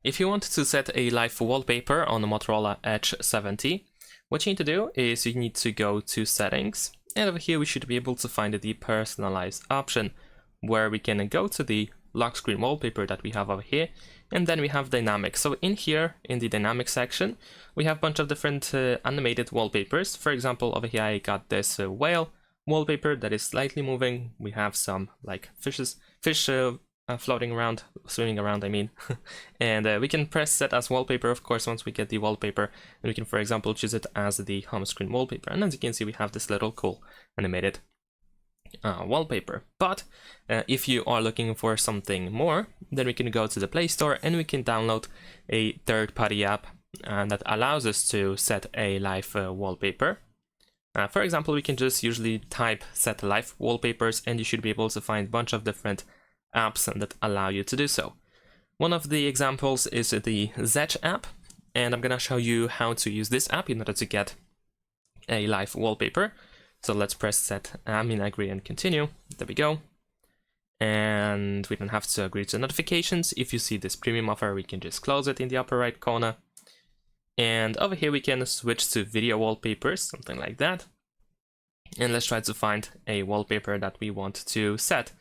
If you want to set a live wallpaper on the Motorola Edge 70, what you need to do is you need to go to settings, and over here we should be able to find the personalize option, where we can go to the lock screen wallpaper that we have over here, and then we have dynamic. So in here, in the dynamic section, we have a bunch of different animated wallpapers. For example, over here I got this whale wallpaper that is slightly moving. We have some like fish floating around, swimming around, I mean. And we can press set as wallpaper, of course, once we get the wallpaper, and we can, for example, choose it as the home screen wallpaper. And as you can see, we have this little cool animated wallpaper. But if you are looking for something more, then we can go to the Play Store and we can download a third-party app that allows us to set a live wallpaper. For example, we can just usually type set live wallpapers, and you should be able to find a bunch of different apps that allow you to do so. One of the examples is the Edge app, and I'm gonna show you how to use this app in order to get a live wallpaper. So let's press set, agree and continue. There we go. And we don't have to agree to notifications. If you see this premium offer, we can just close it in the upper right corner. And over here we can switch to video wallpapers, something like that. And let's try to find a wallpaper that we want to set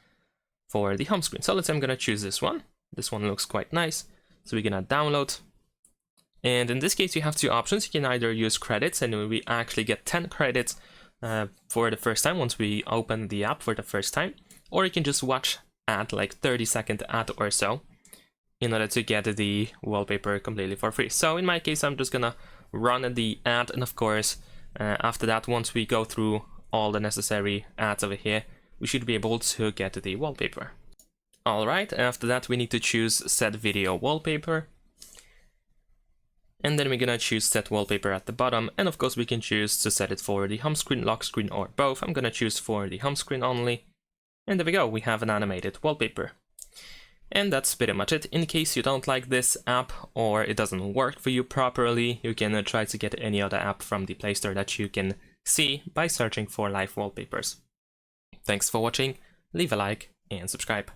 for the home screen. So let's say I'm gonna choose this one. This one looks quite nice. So we're gonna download. And in this case, you have two options. You can either use credits, and we actually get 10 credits for the first time once we open the app for the first time. Or you can just watch ad, like 30-second ad or so, in order to get the wallpaper completely for free. So in my case, I'm just gonna run the ad, and of course, after that, once we go through all the necessary ads over here, we should be able to get the wallpaper. Alright, after that we need to choose set video wallpaper. And then we're gonna choose set wallpaper at the bottom, and of course we can choose to set it for the home screen, lock screen, or both. I'm gonna choose for the home screen only. And there we go, we have an animated wallpaper. And that's pretty much it. In case you don't like this app or it doesn't work for you properly, you can try to get any other app from the Play Store that you can see by searching for live wallpapers. Thanks for watching, leave a like and subscribe.